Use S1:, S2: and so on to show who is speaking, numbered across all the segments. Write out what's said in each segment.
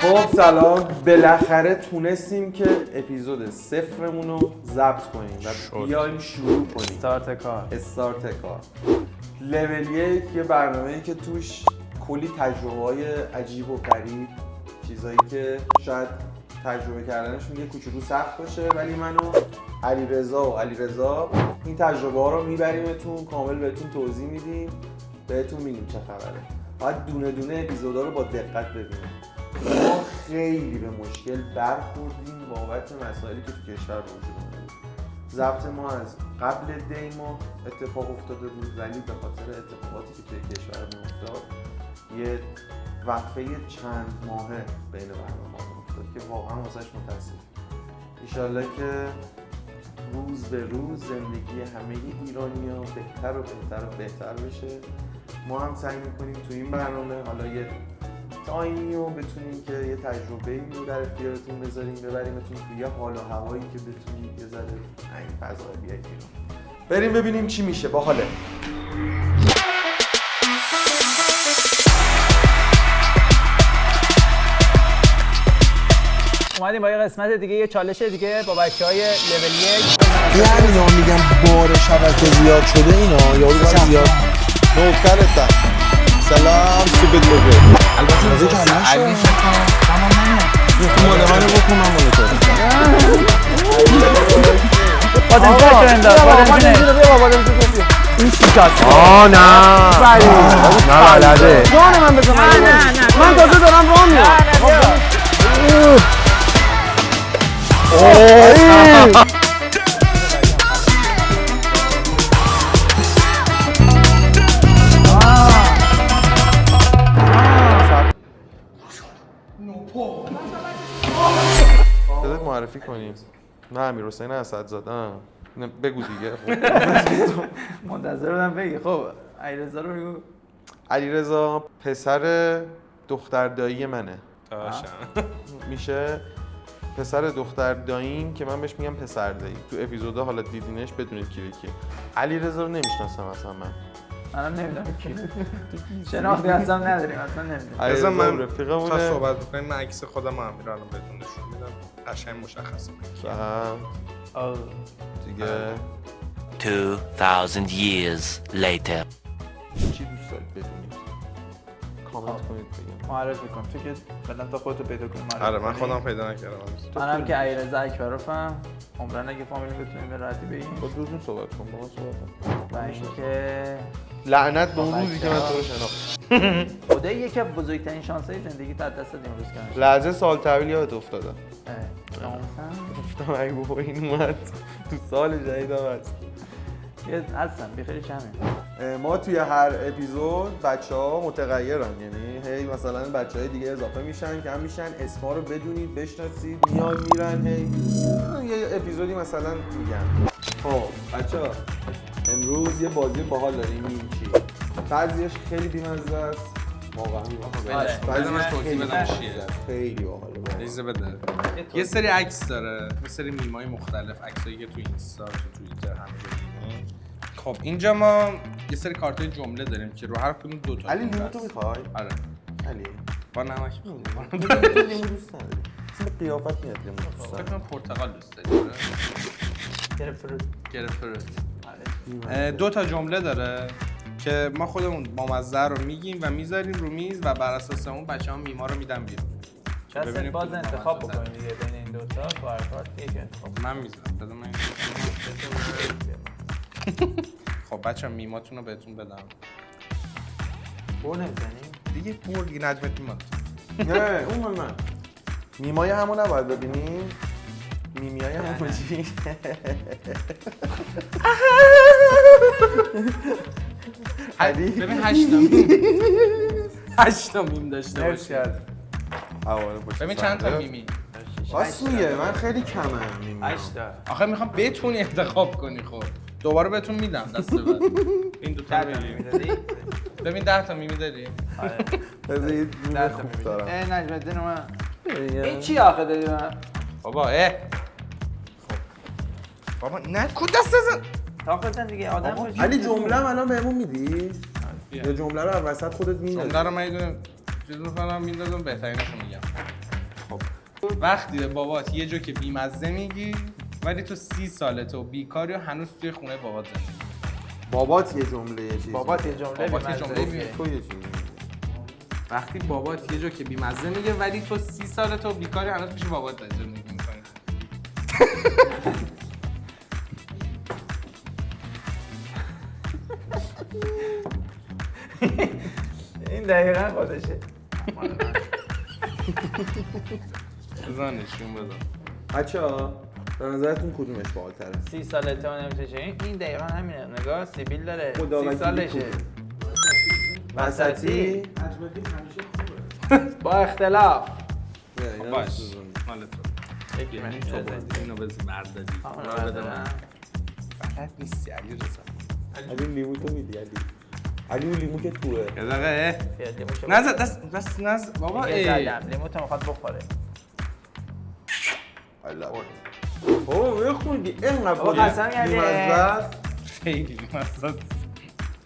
S1: خب سلام، بالاخره تونستیم که اپیزود 0مون رو ضبط کنیم و بیایم شروع کنیم. استارت کار. لول 1 یه برنامه‌ای که توش کلی تجربه‌های عجیب و غریب، چیزایی که شاید تجربه کردنشون یه کوچولو سخت باشه، ولی من و علیرضا این تجربه ها رو میبریمتون، کامل بهتون توضیح میدیم، بهتون میگیم چه خبره. باید دونه دونه اپیزودا رو با دقت ببینیم. ما خیلی به مشکل برخوردیم بابت مسائلی که تو کشور وجود داره. ضبط ما از قبل دی ماه اتفاق افتاده بود، ولی به خاطر اتفاقاتی که توی کشورمون افتاد یه وقفه چند ماهه بین برنامه‌ها افتاد که واقعا واسش متاسفم. ان که روز به روز زندگی همه ایرانی‌ها بهتر و بهتر و بهتر بشه. ما هم سعی می‌کنیم تو این برنامه حالا یه تایمی رو بتونیم که یه تجربه‌ای رو در اختیارتون بذاریم، ببریمتون توی یه حال و هوایی که بتونید یه ذره این فضا بیاید بیرون. بریم ببینیم چی میشه. باحاله.
S2: اومدیم با یه قسمت دیگه، یه چالش دیگه با بچه‌های لول 1.
S3: اینا میگم بار شبکه زیاد شده اینا یارو باید زیاد نوکرتن. سلام سوبت بگه البته از اینکه علی تمام نمیاد مال منو بکن من مال تو این شیکاست. نه بلده جان من بزن. من تازه دارم راه میام.
S1: بذارید معرفی کنیم. نه امیرحسین اسدزاده. نه بگو دیگه.
S2: منتظر بودم بگی. خب علیرضا رو بگو.
S1: علیرضا پسر دختر دایی منه.
S4: داشتم
S1: میشه پسر دختر داییم که من بهش میگم پسر دایی. تو اپیزودا حالا دیدینش بدونید کی به کیه. علیرضا رو نمیشناسم اصلا
S2: منم نمیدونم کی. شناختی اصلا نداریم، اصلا نمیدونم.
S4: علیرضا من
S1: رفیقمونه.
S4: تا صحبت بکنیم من عکس خودم هم الان بهتون نشون میدم. قشنگ مشخصه.
S1: دیگه
S5: 2000 years later.
S1: چی دوست دارید بدونید؟ کامنت کنید بگید.
S2: معرفی کن. تو که بعدن تا خودتو پیدا کنی معرفی.
S4: آره من خودم پیدا نکردم.
S2: منم که علیرضا اکبروفم. عمرن اگه فامیل بتونیم به راحتی بگیم.
S1: با دوستون صحبت کن. با من صحبت کن.
S2: و اینکه
S1: لعنت به اون روزی که من تو رو شناختم.
S2: خدایی یکی از بزرگترین شانس‌های زندگی تا دست دادیم امروز کردن.
S1: لحظه سال تحویل یادت افتادم.
S2: ناموسن.
S1: گفتم ای بابا این اومد تو سال جدید هم هست.
S2: یه هستن بخیلی کمه.
S1: ما توی هر اپیزود بچه‌ها متغیرن، یعنی هی مثلا بچه‌های دیگه اضافه میشن، کم میشن، اسما رو بدونید بشناسید، میان میرن، هی یه اپیزودی مثلا میگن. خب بچه‌ها امروز یه بازی باحال داریم. این چی؟ بعضیش خیلی بی‌مزه است، واقعا
S2: آره.
S4: بعضیش توضیح بدم چیه.
S1: خیلی باحاله.
S4: اجازه بده. یه سری عکس داره، یه سری میمای مختلف، عکسایی که تو اینستا، تو توییتر همه جا می‌بینی. خب اینجا ما یه سری کارتای جمله داریم که رو هر کدوم دو تا
S1: علی
S4: جمله
S1: لیمو تو
S4: است.
S1: می‌خوای؟
S4: آره.
S1: علی
S4: با نمک می‌خوام.
S1: لیمو دوست نداری؟ اصلا قیافت میاد لیمو دوست
S4: فکر
S1: نداری.
S4: کنم پرتقال دوست داری. گرفت. دو تا جمله داره که ما خودمون بامزه رو میگیم و میذاریم رو میز و بر اساس اون بچه‌ها میما رو میدن بیرون.
S2: دست باز انتخاب بکنید دیگه بین این دو تا فرقات یک انتخاب.
S4: من میذارم. بده من. خب بچه‌ها میماتون رو بهتون بدم.
S2: بر نمیزنی؟
S4: دیگه برد دیگه نجمت میمات.
S1: نه اون مال من. میمای همون نباید ببینیم. میمیای همون چی؟ علی
S4: ببین 8 تا میم داشته باشه. ببین چند تا میمی.
S1: راست میگه من خیلی کمم میمی.
S2: 8 تا.
S4: آخه میخوام بتونی انتخاب کنی. خب دوباره بهتون میدم دسته بعد. این دو تا ببین. ببین 10 تا میمی داری؟
S2: آره.
S1: بذار یه میمی خوب دارم.
S2: نجم الدین اومد. این چی آخه دادی من؟
S4: بابا خب بابا نه کد دست نزن.
S2: تا بزن دیگه آدم باشه.
S1: علی جمله هم الان بهمون میدی؟ یا جمله رو از وسط خودت میندازی؟
S4: جمله رو من یه دونه چیز می‌کنم میندازم بهترینشو میگم. وقتی به بابات یه جوک بیمزه میگی ولی تو 30 سالته و بیکاری و هنوز توی خونه بابات زندگی می‌کنی.
S1: بابات یه جمله یه چیزی.
S2: بابات یه جمله
S4: بابات یه جمله
S2: بی‌مزه.
S1: تو یه چیزی.
S4: وقتی بابات یه جوک بیمزه میگه ولی تو 30 سالته و بیکاری هنوز پیش بابات زندگی می‌کنی.
S2: این دقیقاً خودشه.
S4: بزن نشون بزن.
S1: بچه‌ها به نظرتون کدومش باحال‌تره؟
S2: 30 سالته و نمیشه این دقیقاً همینه. نگاه سیبیل داره.
S1: خدا
S2: 30
S1: وکیلی
S2: سالشه.
S1: کدوم؟
S2: وسطی
S6: اجمدی همیشه خوبه.
S2: با اختلاف.
S4: باش مال تو.
S2: یکی من
S4: اینو بزن بردادی.
S2: آره بده من.
S4: فقط نیستی علی رضا.
S1: علی لیمو تو میدی علی. علی اون لیمو که توه.
S4: یه دقیقه
S2: بیا لیموشو
S4: نزد دست نزد بابا
S2: دیگه
S4: ای
S2: زدم. لیمو تو میخواد بخوره.
S1: بابا بخون اینقدر
S2: بابا قسم کردی.
S4: خیلی مزه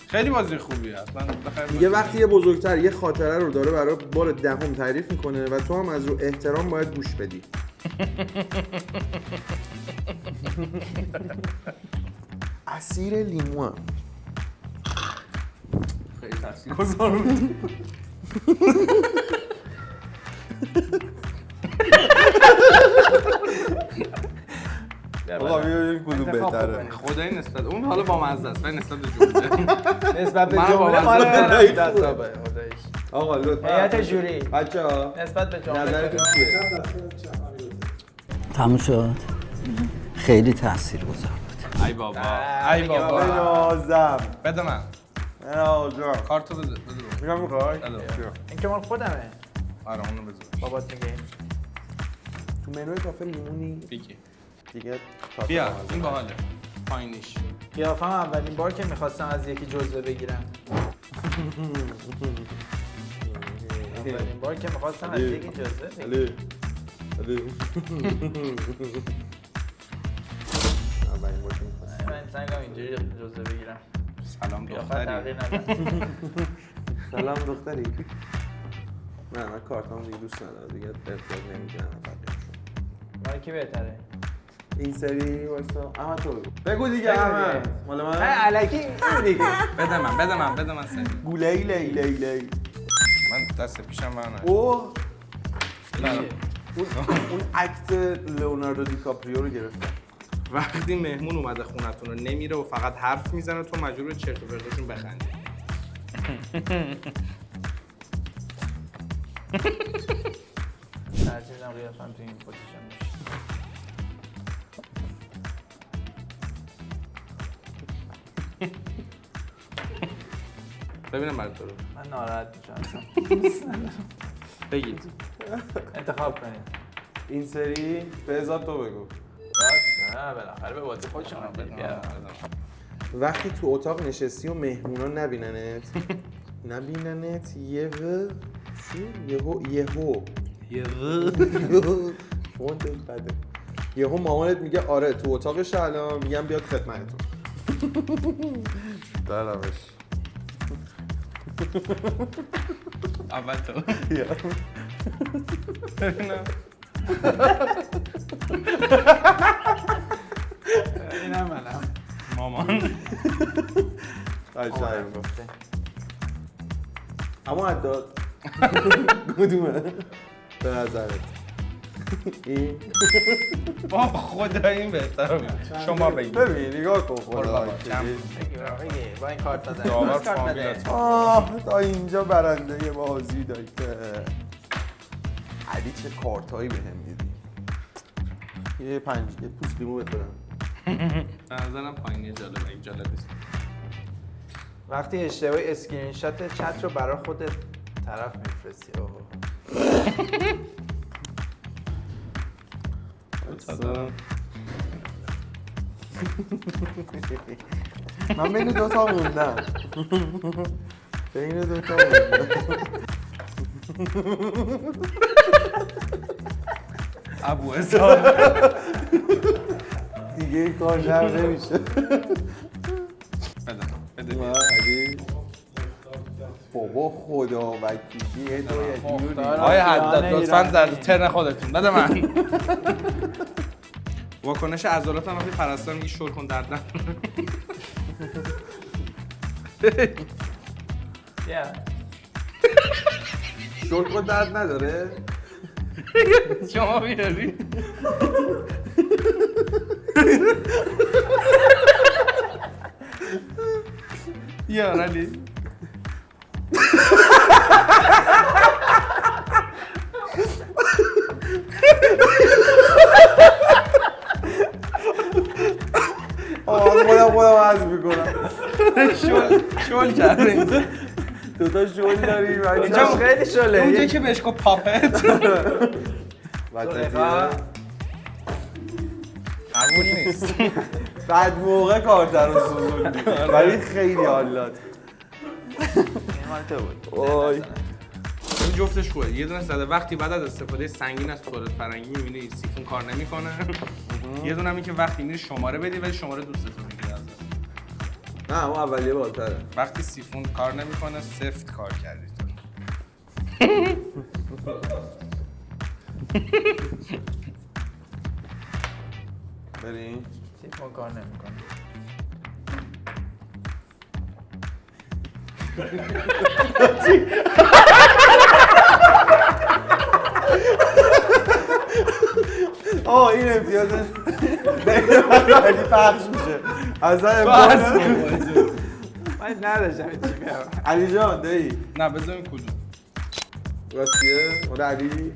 S4: خیلی بازی خوبیه اصلا
S1: دیگه وقتی یه بزرگتر یه خاطره رو داره برای بار دهم تعریف میکنه و تو هم از رو احترام باید گوش بدی. عصیر لیمو
S4: خیلی تاثیرگذار بود
S1: آقا ببینیم کدوم
S2: انتخاب
S1: بهتره.
S2: بکنیم.
S4: خدایی نسبت اون حالا با مزه است ولی نسبت به جمله
S2: نسبت به
S4: من
S2: جمله
S4: با
S2: مال
S4: وزن
S2: من
S1: خدایی
S2: دستابه خداییش.
S1: آقا لطفا
S2: هیئت جوری
S1: بچه‌ها
S2: نسبت به جمله
S1: نظرتون
S2: کدوم؟
S1: چیه؟
S6: دست چپ امیر
S7: تموم شد خیلی تاثیرگذار بود.
S4: ای بابا ای
S2: دیگه
S4: بابا
S1: بنازم
S4: بده من
S1: بنازم
S4: کارتو بده رو
S1: میگم میخوای؟
S4: بده.
S2: این که مال خودمه.
S4: آره اونو بذار
S2: بابات میگه
S1: تو منوی کافه لیمونی
S4: بگی
S1: دیگه
S4: بیا این باحاله پایینیش
S2: قیافم اولین بار که میخواستم از یکی جزوه بگیرم. اولین بار که میخواستم از یکی جزوه بگیرم.
S1: علی علی اولین بار که می‌خواستم.
S2: من سنگم اینجوری جزوه بگیرم.
S4: سلام
S2: قیافت
S4: دختری
S2: تغییر نداد.
S1: سلام دختری نه من کارتام دیگه دوست ندارم دیگه ارتباط نمیگیرم
S2: مال کی بهتره؟
S1: این سری واسه احمد تو بگو دیگه احمد مال من
S2: الکی این دیگه.
S4: بده من سری
S1: گوله لی
S4: من دست پیشم من
S1: اوه
S4: نه.
S1: اون اکت لئوناردو دیکاپریو رو گرفتم
S4: وقتی مهمون اومده خونتون رو نمیره و فقط حرف میزنه تو مجبور چرت و پرتاشون بخندی
S2: ترجیحاً قیافم تو این پوزیشن باشه.
S4: ببینم برای تو رو
S2: من ناراحت میشم.
S4: بگید
S2: انتخاب کنید.
S1: این سری بهزاد تو بگو
S2: راست؟ نه بالاخره به بازی خودشون هم بیا.
S1: وقتی تو اتاق نشستی و مهمونا نبیننت یهو فونتش بده یهو مامانت میگه آره تو اتاقش الان میگم بیاد خدمتتون دارمش
S4: اول تو
S2: اینم منم.
S4: مامان
S1: قشنگ گفته اما عداد کدومه به نظرت این
S4: با خدا این بهتره شما بگید
S1: ببین نگاه کن خدا
S2: بگی با این کارت دادن.
S4: داور
S2: درست کارت
S4: فامیل
S2: بده.
S4: تو.
S1: آه تا اینجا برنده بازی داشته علی چه کارتایی بهم میدی یه پوست لیمو بهت بدم
S4: به نظرم پایینی جالبه این جالب نیست
S2: وقتی اشتباهی اسکرین شات چت رو برای خودت طرف میفرستی.
S1: من بین دوتا موندم بین دوتا موندم
S4: ابو حساب
S1: دیگه این کار جمع نمیشه
S4: بده
S1: علی بابا بابا خدا وکیلی تو
S2: مختار.
S4: آقای حداد
S2: ایران
S4: لطفاً در
S2: ایرانی.
S4: ترن خودتون بده من. واکنش عضلات هم وقتی پرستار میگه شل کن درد نکنه.
S2: بیا.
S1: شلق درد نداره؟
S4: شما بیاری. یا علی
S1: خودم عزم میکنم.
S4: شل کرده اینجا.
S1: دوتا شل داریم
S2: اینجا خیلی شله.
S4: اونجا که بهش گفت پاپت قبول نیست.
S1: بعد موقع کارتر رو سوزوندی ولی خیلی حالات.
S2: مال تو بود.
S1: وای
S4: این جفتش خوبه. یه دونه زده وقتی بعد از استفاده سنگین از توالت فرنگی می‌بینی سیفون کار نمی‌کنه. یه دونه هم که وقتی میری شماره بدی ولی شماره دوستتون میگیره ازت.
S1: نه اون اولیه بالاتره.
S4: وقتی سیفون کار نمی‌کنه سفت کار کردی تو.
S1: بریم
S2: سیفون کار نمیکنه.
S1: آه این امتیازش ولی پخش میشه اصلا
S2: من نداشتم این چی بیارم.
S1: علی جان دایی
S4: نه بذاریم کدوم.
S1: راستیه؟ مال علی؟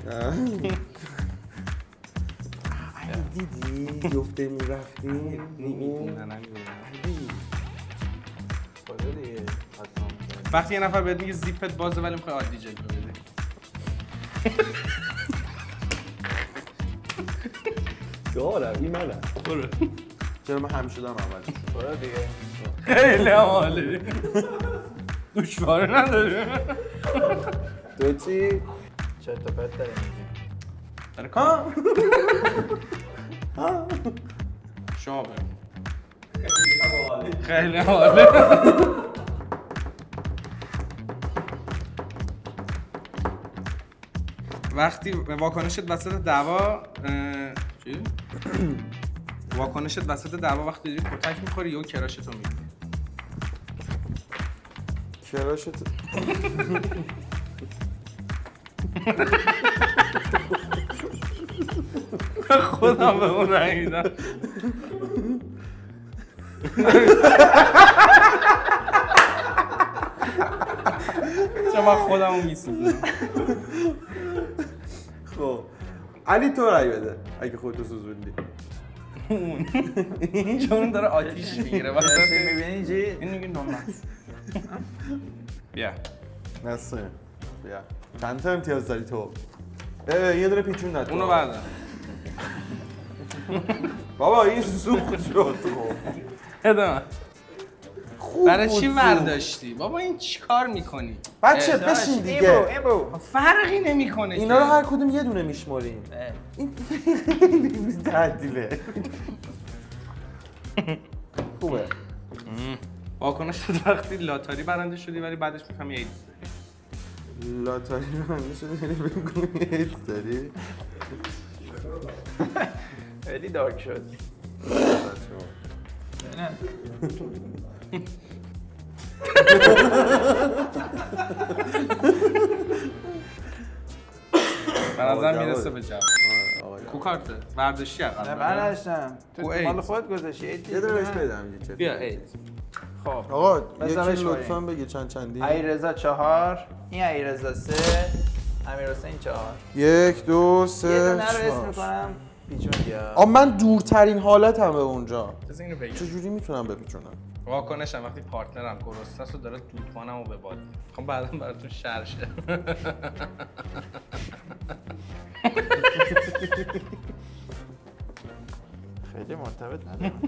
S1: نه دیدی؟ جفته میرفتیم
S4: نمی‌دونم.
S2: خدا دیگه.
S4: وقتی یه نفر بهت میگه زیپت بازه ولی میخوای عادی جلو بدی.
S1: دارم این منم
S4: برو.
S1: چرا من همیشه دارم اول
S2: برو دیگه.
S4: خیلی عالی. دشواره نداره.
S1: تو چی؟
S2: چرت و پرت داره میگه.
S4: داره کار. شما بریم. خیلی عالی. وقتی واکنشت وسط دعوا چی؟ واکنشت وسط دعوا وقتی داری کتک می‌خوری یا کراشتو می‌گیری.
S1: کراشت
S4: خودم به اون رنگ میدم. چون من خودم رو میسوزنم.
S1: خب علی تو رای بده اگه خودتو سوزوندی.
S4: چون داره آتیش میگیره وقتی
S2: میبینی چی؟
S4: این میگه نامست. بیا
S1: نسه بیا چند تا امتیاز داری تو؟ یه دونه پیچون نداری
S4: اونو بردار.
S1: بابا این سوخت شد.
S4: ادامه.
S1: خوب
S4: برای
S1: بود
S4: چی
S1: سوخت.
S4: برداشتی؟ بابا این چی کار میکنی؟
S1: بچه بشین
S2: این
S1: دیگه
S2: این بو.
S4: فرقی نمیکنه.
S1: اینا رو هر کدوم یه دونه میشماریم. این تعدیله. خوبه.
S4: واکنش وقتی لاتاری برنده شدی ولی بعدش میفهمی ایدز داری.
S1: لاتاری برنده شدی یعنی فکر کنی ایدز داری؟
S2: خیلی دارک شد. نه.
S4: به نظر میرسه به جواب.
S1: آقا
S4: کو کارته؟ برداشتی
S2: نه
S4: عقب.
S2: من نداشتم. تو
S4: او
S2: مال
S4: ایدز.
S2: خودت گذاشتی.
S1: یه دونه بهش بدم یه چه.
S4: بیا ایدز.
S2: خب.
S1: آقا
S2: بذار
S1: یکی
S2: بشماریم.
S1: لطفاً بگه چندی؟
S2: علیرضا 4، این علیرضا 3، امیرحسین 4.
S1: 1 2
S2: یه
S1: 3
S2: دونه رو اسم میکنم پیچون بیا.
S1: آ من دورترین حالتم به اونجا.
S4: بذار اینو بگم.
S1: چجوری میتونم بپیچونم؟
S4: واکنشم وقتی پارتنرم گرسنه است و داره دودمانمو به باد. خب بعدم براتون شر شه.
S2: خیلی مرتبط ندارم.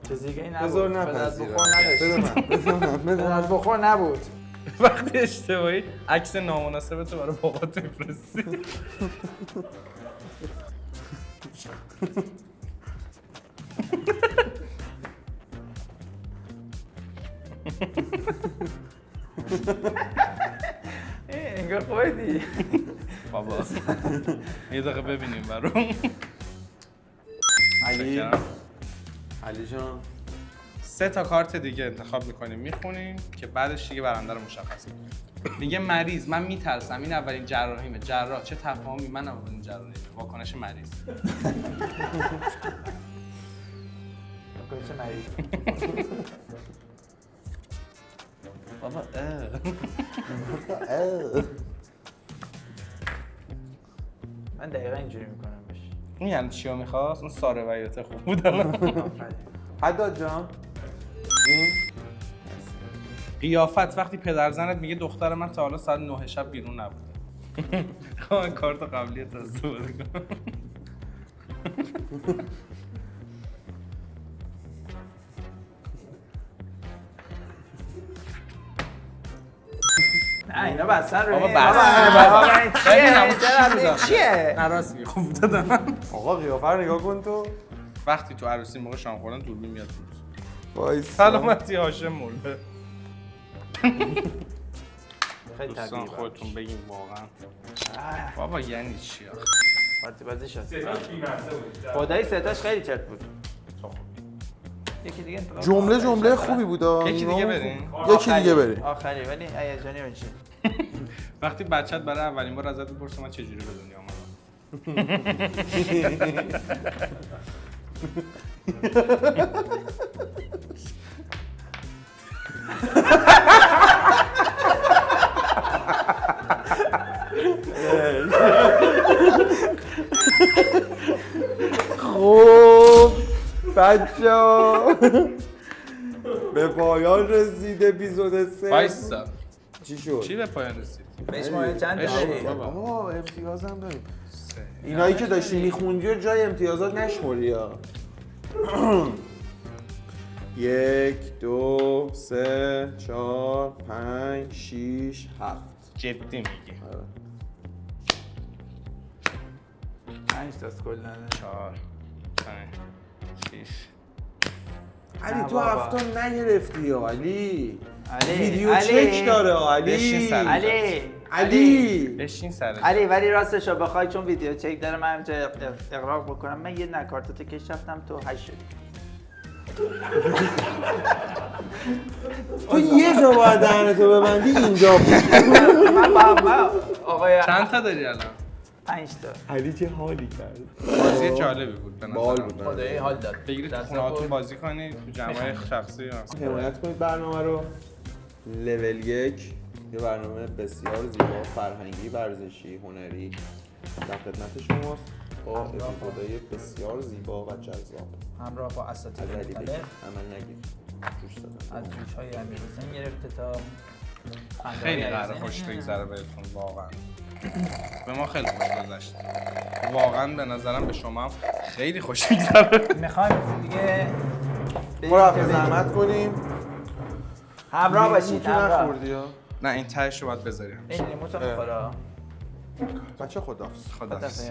S2: چیزی دیگه این نبود.
S1: بذار
S2: بدت
S1: نپذیرم.
S2: بخور نداشت. بدت بخور نبود.
S4: وقتی اشتباهی عکس نامناسب تو برای بابات میفرستی.
S2: انگار خودی.
S4: بابا یه دقیقه ببینیم برام.
S1: علی علی جان
S4: 3 تا کارت دیگه انتخاب میکنیم میخونیم که بعدش دیگه برنده رو مشخص میکنیم. میگه مریض من میترسم این اولین جراحیمه. جراح چه تفاهمی من اولین جراحیمه. واکنش مریض.
S2: واکنش مریض.
S4: بابا
S2: من دقیقا اینجوری میکنم بهش.
S4: این یعنی چیو میخواست؟ اون ساره ویاته خوب بود الان.
S1: حداد جان این
S4: قیافت وقتی پدرزنت میگه دختر من تا حالا ساعت 9 شب بیرون نبوده. من کارت قبلی تو استفاده کنم.
S2: نه اینا بستن رو
S4: بابا
S2: این.
S4: بس.
S2: این چیه؟
S4: نه راست میگه خوب دادم.
S1: آقا قیافه رو نگاه کن تو.
S4: وقتی تو عروسی موقع شام خوردن دوربین میاد بود.
S1: وایسا
S4: سلامتی هاشم مولده.
S2: خیلی
S4: دوستان
S2: طبیعی
S4: خودتون بگین واقعا. بابا یعنی چی آخه؟
S2: پارتی بازیش هست.
S6: صداش بی‌مزه بود.
S2: خدایی صداش خیلی چرت بود. یکی دیگه انتخاب
S3: جمله خوبی بود.
S4: یکی دیگه بریم.
S3: یکی دیگه بریم.
S2: آخری ولی هیجانی بشین.
S4: وقتی بچت برای اولین بار ازت بپرسه من چجوری به دنیا اومدم.
S1: خب بچه‌ها به پایان رسید اپیزود 3.
S4: وایسا.
S1: چی شد؟
S4: چی به پایان رسید؟
S2: بهش مایه چند
S4: بهش
S2: داری؟
S4: بابا.
S1: آه امتیاز هم داریم. اینایی که داشتی میخوندی و جای امتیازات نشموری ها. 1 2 3 4 5 6 7.
S4: جدی میگی.
S2: 5 تا کلا.
S4: 4 5 6
S1: علی
S2: نه
S1: تو
S2: بابا.
S1: هفته نگرفتی یا علی.
S2: علی
S1: ویدیو
S2: علی.
S1: چک داره
S4: بشین
S1: علی.
S4: سر.
S2: علی
S4: بشین سرش.
S2: علی ولی راستش رو بخوای چون ویدیو چک داره من اینجا اقراق بکنم من یه نکارتاتو کش رفتم تو 8 شدی.
S1: تو یه جا باید دهنتو ببندی اینجا بود.
S2: من آقای
S4: چند تا داری الان؟
S2: 5 تا.
S1: علی چه حالی کرد.
S4: بازی جالبی بود به
S1: بال
S4: نظرم.
S1: بود.
S2: خدایی حال داد.
S4: بگیرید تو خونه‌هاتون بازی کنید تو جمع‌های شخصی.
S1: حمایت کنید برنامه رو. لول 1 یه برنامه بسیار زیبا، فرهنگی، ورزشی، هنری در خدمت شماست با اپیزودهای بسیار زیبا و جذاب.
S2: همراه با اساتید
S1: از علی بگیر،
S2: مختلف
S1: عمل نگیر. جوش دادم.
S2: از جوش‌های امیرحسین گرفته تا
S4: خیلی قراره خوش بگذره بهتون واقعا. به ما خیلی خوش گذشت. واقعا به نظرم به شما هم خیلی خوش میگذره.
S2: میخوایم دیگه
S1: ما رفت زحمت کنیم.
S2: همراه باشید.
S1: لیمو که
S2: همراه.
S1: نخوردی ها.
S4: نه این تهش رو باید بذاریم.
S2: این لیمو تو میخوره.
S1: بچه خداحافظ.
S4: خداحافظ.
S2: خدافظ.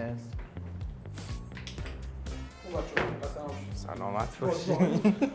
S4: سلامت باشید.